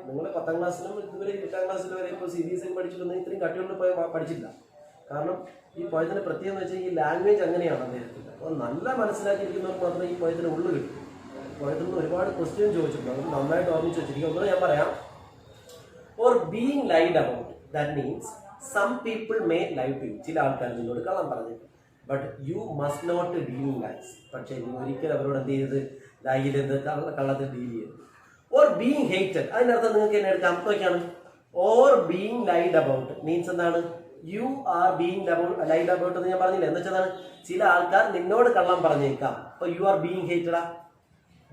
നിങ്ങൾ 10ാം ക്ലാസ്സിലും ഇതുവരെ 8ാം ക്ലാസ്സിൽ വരെ ഇപ്പോൾ CBSE പഠിച്ചിട്ടൊന്നും ഇത്രയും കട്ടിയുള്ള പോയ പഠിച്ചില്ല. കാരണം ഈ പോയതിന് പ്രത്യേകം എന്ന് വെച്ചാൽ ഈ ലാംഗ്വേജ് അങ്ങനെയാണ് അദ്ദേഹത്തിന്. അപ്പോൾ നല്ല മനസ്സിലാക്കിയിരിക്കുന്നവർക്ക് മാത്രമേ ഈ പോയതിന് ഉള്ളു കിട്ടും. പോയതിൽ നിന്ന് ഒരുപാട് ക്വസ്റ്റ്യൻ ചോദിച്ചിട്ടുണ്ട്, അത് നന്നായിട്ട് ഓർമ്മിച്ച് വെച്ചിരിക്കും. ഒന്നും ഞാൻ പറയാം. Or being lied about, that means some people may live to you. ചില ആൾക്കാർ നിന്നോട് കള്ളം പറഞ്ഞേക്കും. But you must not dealing lies. പക്ഷേ നീ ഒരിക്കലും അവരോട് എന്ത് ചെയ്തത്, ലൈലെന്ത് കള്ളത്തിൽ ഡീൽ ചെയ്യരുത്. ഓർ ബീങ് ഹേറ്റഡ്, അതിനർത്ഥം നിങ്ങൾക്ക് എന്നെ എടുക്കാം നോക്കിയാണ്. Or being lied about means എന്താണ്, you are being lied about എന്ന് ഞാൻ പറഞ്ഞില്ല. എന്ന് വെച്ചാൽ ചില ആൾക്കാർ നിന്നോട് കള്ളം പറഞ്ഞേക്കാം. അപ്പോൾ യു ആർ ബീങ് ഹേറ്റഡാ.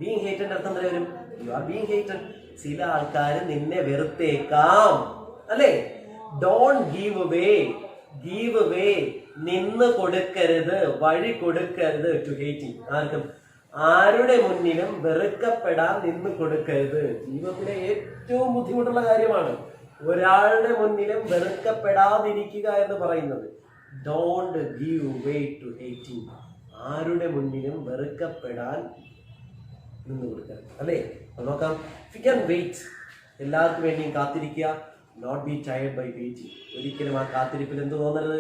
ബീങ് ഹേറ്റഡിന്റെ അർത്ഥം എന്താ വരും, യു ആർ ബീങ് ഹേറ്റഡ്. ചില ആൾക്കാർ നിന്നെ വെറുത്തേക്കാം, അല്ലേ? ഡോണ്ട് ഗീവ് വേ, നിന്ന് കൊടുക്കരുത്, വഴി കൊടുക്കരുത് ടു ഹേറ്റിംഗ്. ആർക്കും, ആരുടെ മുന്നിലും വെറുക്കപ്പെടാൻ നിന്ന് കൊടുക്കരുത്. ജീവിതത്തിലെ ഏറ്റവും ബുദ്ധിമുട്ടുള്ള കാര്യമാണ് ഒരാളുടെ മുന്നിലും വെറുക്കപ്പെടാതിരിക്കുക എന്ന് പറയുന്നത്. Don't give way to hating. ആരുടെ മുന്നിലും വെറുക്കപ്പെടാൻ നിന്ന് കൊടുക്കരുത്, അല്ലേ? നോക്കാം. യു ക്യാൻ വെയിറ്റ്, എല്ലാവർക്കും വേണ്ടിയും കാത്തിരിക്കുക. Not be tired by waiting. ഒരിക്കലും ആ കാത്തിരിപ്പിൽ എന്ത് തോന്നരുത്,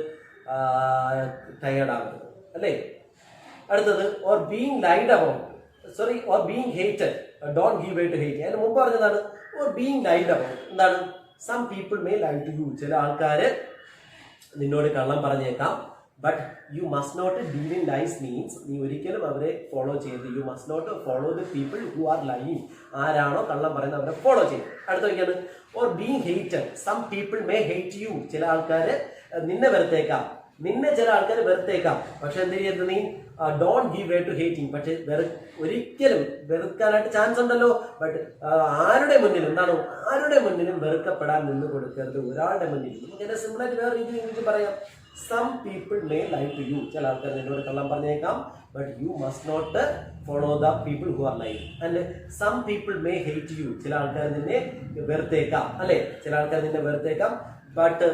ടയേർഡ് ആകരുത്, അല്ലേ? അടുത്തത് or being lied about, or being hated, don't give way to hate. അതിന് മുമ്പ് പറഞ്ഞതാണ് ഓർ ബീങ് ലൈഡ് അബൌട്ട്. എന്താണ്, some people may lie to you. ചില ആൾക്കാർ നിന്നോട് കള്ളം പറഞ്ഞേക്കാം. But you must not deal in lies means നീ ഒരിക്കലും അവരെ ഫോളോ ചെയ്ത്, you must not follow the people who R lying. ആരാണോ കള്ളം പറയുന്നത് അവരെ ഫോളോ ചെയ്യും. അടുത്ത വയ്ക്കാണ് or being hated, some people may hate you. ചില ആൾക്കാർ നിന്നെ വെറുത്തേക്കാം, ചില ആൾക്കാർ വെറുത്തേക്കാം. പക്ഷെ എന്ത് ചെയ്യരുത് നീ, don't give way to hating. പക്ഷെ ഒരിക്കലും വെറുക്കാനായിട്ട് ചാൻസ് ഉണ്ടല്ലോ. ബട്ട് ആരുടെ മുന്നിലും എന്താണ്, ആരുടെ മുന്നിലും വെറുക്കപ്പെടാൻ നിന്ന് കൊടുക്കരുത്. ഒരാളുടെ മുന്നിൽ നമുക്ക് സിമ്പിളായിട്ട് വേറെ രീതിയിൽ പറയാം. Some people may lie to you. ചില ആൾക്കാർ നിന്നോട് കള്ളം പറഞ്ഞേക്കാം. But you must not follow the people who are lie. And some people may hate you. ചില ആൾക്കാർ നിന്നെ വെറുത്തേക്കാം, അല്ലെ? ചില ആൾക്കാർ നിന്നെ വെറുത്തേക്കാം. But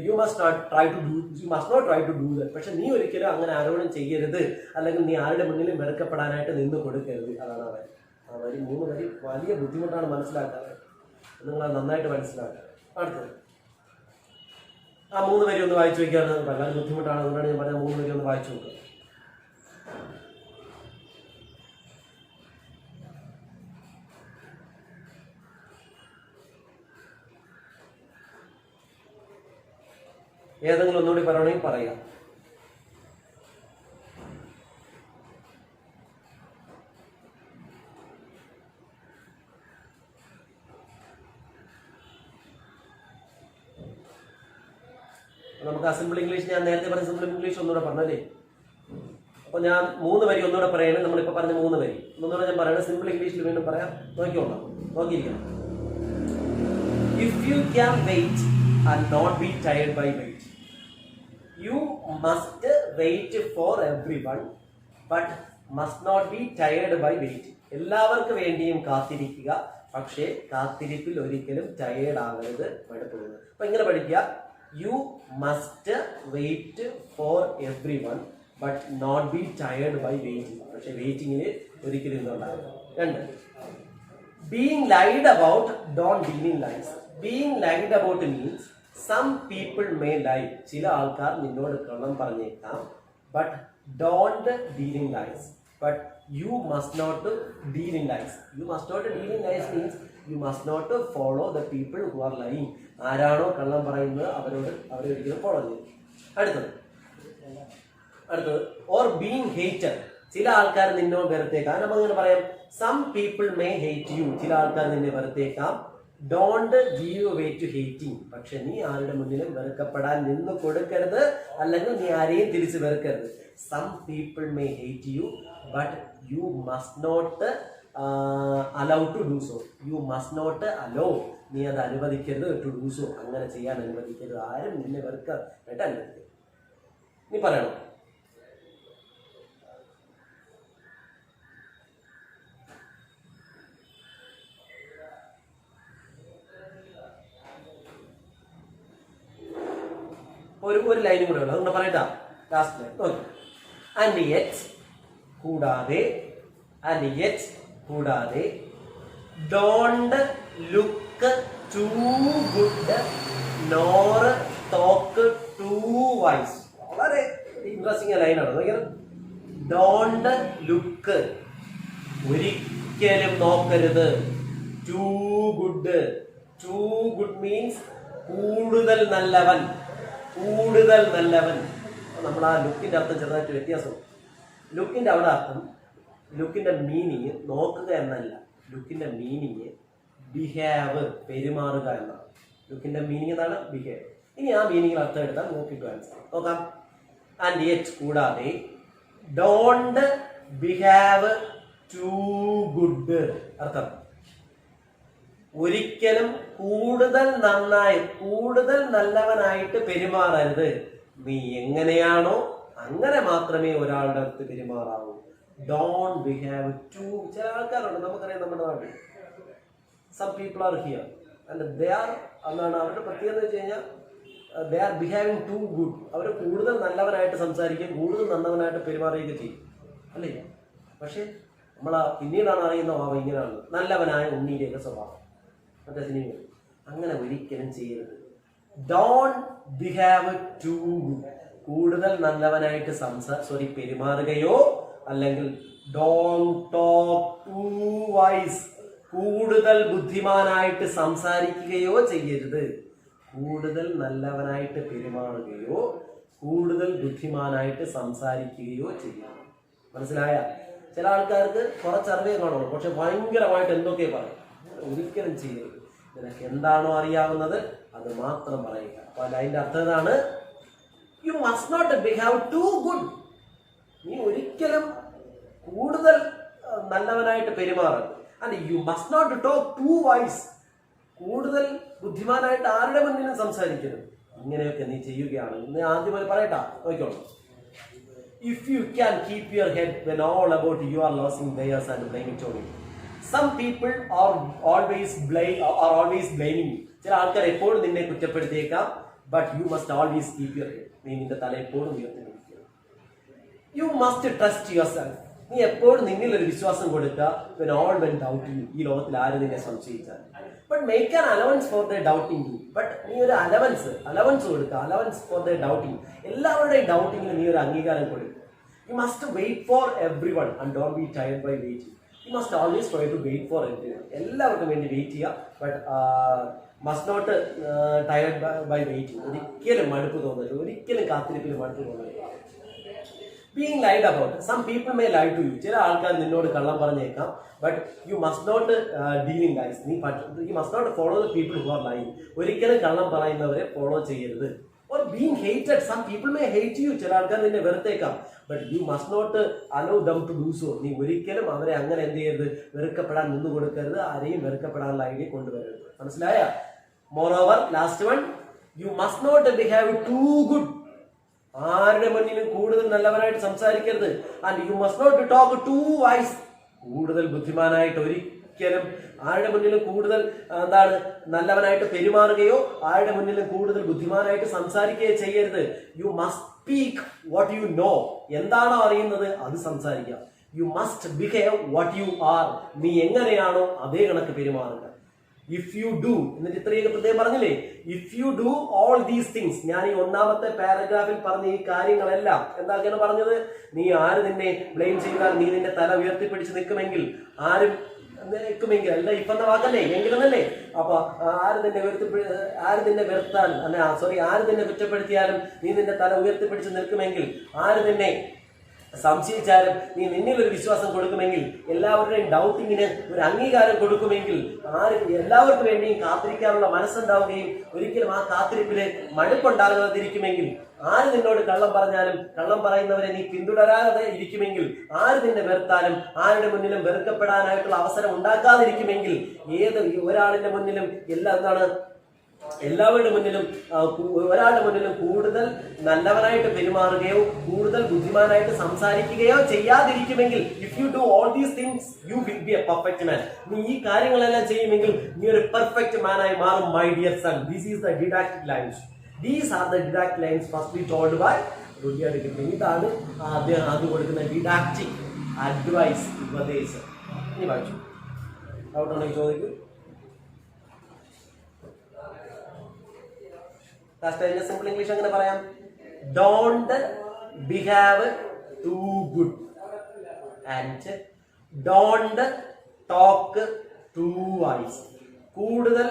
you must not try to do that. പക്ഷെ നീ ഒരിക്കലും അങ്ങനെ ആരോടും ചെയ്യരുത്, അല്ലെങ്കിൽ നീ ആരുടെ മുന്നിലും വെറുക്കപ്പെടാനായിട്ട് നിന്ന് കൊടുക്കരുത്. അതാണ് ആ വരി. ആ വരി 3 വരി വലിയ ബുദ്ധിമുട്ടാണ് മനസ്സിലാക്കാൻ. നിങ്ങൾ നന്നായിട്ട് മനസ്സിലാക്കുക. അടുത്തത് ആ 3 വരി ഒന്ന് വായിച്ചു വയ്ക്കുകയാണ്. വളരെ ബുദ്ധിമുട്ടാണ്, അതുകൊണ്ടാണ് ഞാൻ പറഞ്ഞ 3 വരി ഒന്ന് വായിച്ചു നോക്കുക. ഏതെങ്കിലും ഒന്നുകൂടി പറയണമെങ്കിൽ പറയാം. നമുക്ക് ആ സിമ്പിൾ ഇംഗ്ലീഷ്, ഞാൻ നേരത്തെ പറഞ്ഞ സിമ്പിൾ ഇംഗ്ലീഷ് ഒന്നുകൂടെ പറഞ്ഞല്ലേ. അപ്പൊ ഞാൻ 3 വരി ഒന്നുകൂടെ പറയണേ. നമ്മളിപ്പോ പറഞ്ഞ 3 വരി ഒന്നുകൂടെ ഞാൻ പറയണേ. സിമ്പിൾ ഇംഗ്ലീഷിൽ വീണ്ടും പറയാം. നോക്കിക്കോളാം, നോക്കിയിരിക്കണം. If you can wait and not be tired by wait. You must wait for everyone but must not be tired by waiting. എല്ലാവർക്കും വേണ്ടിയും കാത്തിരിക്കുക, പക്ഷേ കാത്തിരിപ്പിൽ ഒരിക്കലും ടയേർഡ് ആകരുത്, മടുപ്പുള്ളത്. അപ്പൊ ഇങ്ങനെ പഠിക്കുക. You must wait for everyone but not be tired by waiting. പക്ഷെ വെയിറ്റിംഗിൽ ഒരിക്കലും ഇതുണ്ടാകും. 2, being lied about, don't deal in lies. Being lied about means some people may lie. ചില ആൾക്കാർ നിന്നോട് കള്ളം പറഞ്ഞേക്കാം. But don't deal in lies. But you must not deal in lies. You must not deal in lies means you must not follow the people who are lying. ആരാണോ കള്ളം പറയുന്നത് അവരെ ഒരിക്കലും ഫോളോ ചെയ്യും. അടുത്തത് or being hated. ചില ആൾക്കാർ നിന്നോട് വെറുത്തേക്കാം. നമുക്കങ്ങനെ പറയാം. Some people may hate you. ചില ആൾക്കാർ നിന്നെ വെറുത്തേക്കാം. Don't give way to hating. പക്ഷെ നീ ആരുടെ മുന്നിലും വെറുക്കപ്പെടാൻ നിന്ന് കൊടുക്കരുത്, അല്ലെങ്കിൽ നീ ആരെയും തിരിച്ച് വെറുക്കരുത്. Some people may hate you but you must not allow to do so. You must not allow. നീ അത് അനുവദിക്കരുത്. ടു ഡു സോ, അങ്ങനെ ചെയ്യാൻ അനുവദിക്കരുത്. ആരും നിന്നെ വെറുക്കാനായിട്ട് അനുവദിക്കരുത്. നീ പറയണം. ഒരു ലൈനും കൂടെ ഉള്ളു, അതുകൊണ്ട് പറയട്ടാ. Last line okay. And yet കൂടാതെ don't look too good nor talk too wise. വളരെ ഇൻട്രസ്റ്റിംഗ് ലൈനാണ് നോക്കിയത്. ഡോണ്ട് ലുക്ക് ഒരിക്കലും നോക്കരുത്. ടു ഗുഡ് മീൻസ് കൂടുതൽ നല്ലവൻ. നമ്മൾ ആ ലുക്കിന്റെ അർത്ഥം ചെറുതായിട്ട് വ്യത്യാസം. ലുക്കിന്റെ അവിടെ അർത്ഥം, ലുക്കിന്റെ മീനിങ് നോക്കുക എന്നല്ല. ലുക്കിന്റെ മീനിങ് ബിഹേവ്, പെരുമാറുക എന്നാണ്. ലുക്കിന്റെ മീനിങ് എന്താണ്? ബിഹേവ്. ഇനി ആ മീനിങ്ങിൽ അർത്ഥം എടുത്താൽ നോക്കിയിട്ട് മനസ്സിലാക്കാം. നോക്കാം. ആൻഡ് യെറ്റ് കൂടാതെ ഡോണ്ട് ബിഹേവ് ടു ഗുഡ്. അർത്ഥം ഒരിക്കലും കൂടുതൽ നല്ലവനായിട്ട് പെരുമാറരുത്. നീ എങ്ങനെയാണോ അങ്ങനെ മാത്രമേ ഒരാളുടെ അടുത്ത് പെരുമാറാവൂ. Don't behave to. ചില ആൾക്കാരുണ്ട്, നമുക്കറിയാം നമ്മുടെ നാട്ടിൽ. Some people are here and they are, എന്നാണ് അവരുടെ പ്രത്യേകത എന്ന് വെച്ച് കഴിഞ്ഞാൽ they are behaving too good. അവർ കൂടുതൽ നല്ലവനായിട്ട് സംസാരിക്കുകയും കൂടുതൽ നല്ലവനായിട്ട് പെരുമാറുകയൊക്കെ ചെയ്യും, അല്ലേ? പക്ഷെ പിന്നീടാണ് അറിയുന്ന ഇങ്ങനെയാണ് നല്ലവനായ ഉണ്ണിയുടെയൊക്കെ സ്വഭാവം. മറ്റേ സിനിമ അങ്ങനെ ഒരിക്കലും ചെയ്യരുത്. Don't behave too good. കൂടുതൽ നല്ലവനായിട്ട് പെരുമാറുകയോ അല്ലെങ്കിൽ ഡോണ്ട് ടോക്ക് ടു വൈസ്, കൂടുതൽ ബുദ്ധിമാനായിട്ട് സംസാരിക്കുകയോ ചെയ്യരുത്. കൂടുതൽ നല്ലവനായിട്ട് പെരുമാറുകയോ കൂടുതൽ ബുദ്ധിമാനായിട്ട് സംസാരിക്കുകയോ ചെയ്യണം. മനസ്സിലായ? ചില ആൾക്കാർക്ക് കുറച്ചറിവേ കാണുള്ളൂ, പക്ഷെ ഭയങ്കരമായിട്ട് എന്തൊക്കെ പറയും. ഒരിക്കലും ചെയ്യരുത്. നിനക്ക് എന്താണോ അറിയാവുന്നത് അത് മാത്രം പറയുക. അപ്പൊ അതിന്റെ അർത്ഥം ഇതാണ്, you must not behave too good. നീ ഒരിക്കലും കൂടുതൽ നല്ലവനായിട്ട് പെരുമാറരുത്. And you must not talk too wise. കൂടുതൽ ബുദ്ധിമാനായിട്ട് ആരുടെ മുന്നിലും സംസാരിക്കരുത്. ഇങ്ങനെയൊക്കെ നീ ചെയ്യുകയാണ്. ഇന്ന് ആദ്യം പറയട്ടാ, നോക്കിക്കോളൂ. If you can keep your head when all about you are losing theirs and blaming it on you. Some people are always blaming you. ചില ആൾക്കാർ എപ്പോഴും നിന്നെ കുറ്റപ്പെടുത്തിയേക്കാം. But you must always keep your head. നീ നിന്റെ തല എപ്പോഴും ഉയർത്തിപ്പിടിക്കുക. You must trust yourself. നീ എപ്പോഴും നിന്നിൽ ഒരു വിശ്വാസം കൊടുക്കുക. When all went doubting you. ഈ ലോകത്തിൽ ആര് നിന്നെ സംശയിച്ചാൽ. But make an allowance for their doubting you. But നീ ഒരു allowance കൊടുക്കുക. Allowance for their doubting. എല്ലാവരുടെയും ഡൗട്ടിങ്ങിന് നീ ഒരു അംഗീകാരം കൊടുക്കുക. You must wait for everyone and don't be tired by waiting. You must always try to wait for everyone. എല്ലാവർക്കും വേണ്ടി വെയിറ്റ് ചെയ്യുക. But must not tired by waiting. ഒരിക്കലും മടുപ്പ് തോന്നരുത്. ഒരിക്കലും കാത്തിരിപ്പിൽ മടുപ്പ് തോന്നരുത്. Being lied about. Some people may lie to you. ചില ആൾക്കാർ നിന്നോട് കള്ളം പറഞ്ഞേക്കാം. But you must not deal in lies. You must not follow the people who are lying. ഒരിക്കലും കള്ളം പറയുന്നവരെ ഫോളോ ചെയ്യരുത്. Or being hated. Some people may hate you. ചില ആൾക്കാർ നിന്നെ വെറുത്തേക്കാം. But you must not allow them to do so. നീ ഒരിക്കലും അവരെ അങ്ങനെ എന്ത് ചെയ്യരുത്, വെറുക്കപ്പെടാൻ നിന്ന് കൊടുക്കരുത്. ആരെയും വെറുക്കപ്പെടാനുള്ള ഐഡിയ കൊണ്ടുവരരുത്. മനസ്സിലായ? Moreover, last one, you must not behave too good. ആരുടെ മുന്നിലും കൂടുതൽ നല്ലവനായിട്ട് സംസാരിക്കരുത്. And you must not talk too wise. കൂടുതൽ ബുദ്ധിമാനായിട്ട് ഒരിക്കലും ആരുടെ മുന്നിലും കൂടുതൽ നല്ലവനായിട്ട് പെരുമാറുകയോ ആരുടെ മുന്നിലും കൂടുതൽ ബുദ്ധിമാനായിട്ട് സംസാരിക്കുകയോ ചെയ്യരുത്. You must speak what you know. എന്താണോ അറിയുന്നത് അത് സംസാരിക്കുക. You must behave what you are. നീ എങ്ങനെയാണോ അതേ കണക്ക് പെരുമാറുക. ഇഫ് യു ഡു, എന്നിട്ട് ഇത്രയൊക്കെ പ്രത്യേകം പറഞ്ഞില്ലേ, if you do all these things. ഞാൻ ഈ ഒന്നാമത്തെ പാരഗ്രാഫിൽ പറഞ്ഞ ഈ കാര്യങ്ങളെല്ലാം എന്തൊക്കെയാണ് പറഞ്ഞത്? നീ ആര് നിന്നെ ബ്ലെയിം ചെയ്താൽ നീ നിന്റെ തല ഉയർത്തിപ്പിടിച്ച് നിൽക്കുമെങ്കിൽ, ആരും നിൽക്കുമെങ്കിൽ, അല്ല ഇപ്പൊ എന്ന വാക്കല്ലേ എങ്കിലെന്നല്ലേ. അപ്പൊ ആര് നിന്നെ വെറുത്താൽ ആര് നിന്നെ കുറ്റപ്പെടുത്തിയാലും നീ നിന്റെ തല ഉയർത്തിപ്പിടിച്ച് നിൽക്കുമെങ്കിൽ, ആര് നിന്നെ സംശയിച്ചാലും നീ നിന്നിൽ ഒരു വിശ്വാസം കൊടുക്കുമെങ്കിൽ, എല്ലാവരുടെയും ഡൗട്ടിങ്ങിന് ഒരു അംഗീകാരം കൊടുക്കുമെങ്കിൽ, എല്ലാവർക്കും വേണ്ടിയും കാത്തിരിക്കാനുള്ള മനസ്സുണ്ടാവുകയും ഒരിക്കലും ആ കാത്തിരിപ്പില് മടുപ്പുണ്ടാകാതിരിക്കുമെങ്കിൽ, ആര് നിന്നോട് കള്ളം പറഞ്ഞാലും കള്ളം പറയുന്നവരെ നീ പിന്തുടരാതെ ഇരിക്കുമെങ്കിൽ, ആര് നിന്നെ വെറുത്താലും ആരുടെ മുന്നിലും വെറുക്കപ്പെടാനായിട്ടുള്ള അവസരം ഉണ്ടാക്കാതിരിക്കുമെങ്കിൽ, ഒരാളിന്റെ മുന്നിലും എല്ലാവരുടെ മുന്നിലും ഒരാളുടെ മുന്നിലും കൂടുതൽ നല്ലവനായിട്ട് പെരുമാറുകയോ കൂടുതൽ ബുദ്ധിമാനായിട്ട് സംസാരിക്കുകയോ ചെയ്യാതിരിക്കുമെങ്കിൽ, if you do all these things you will be a perfect man. നീ ഈ കാര്യങ്ങളെല്ലാം ചെയ്യുമെങ്കിൽ നീ ഒരു പെർഫെക്റ്റ് മാനായി മാറും. My dear son, this is the didactic lines. These are the didactic lines firstly told by Rudyard Kipling. ഇതാണ് അദ്ദേഹം ആദ്യം കൊടുക്കുന്ന ഡിഡാക്റ്റിക് അഡ്വൈസ്, ഉപദേശം. ഇനി വായിച്ചു ഡൗട്ട് ഉണ്ടെങ്കിൽ ചോദിക്കും. സിമ്പിൾ ഇംഗ്ലീഷ് എങ്ങനെ പറയാം? Don't behave too good and don't talk too wise. കൂടുതൽ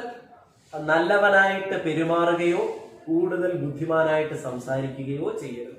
നല്ലവനായിട്ട് പെരുമാറുകയോ കൂടുതൽ ബുദ്ധിമാനായിട്ട് സംസാരിക്കുകയോ ചെയ്യരുത്.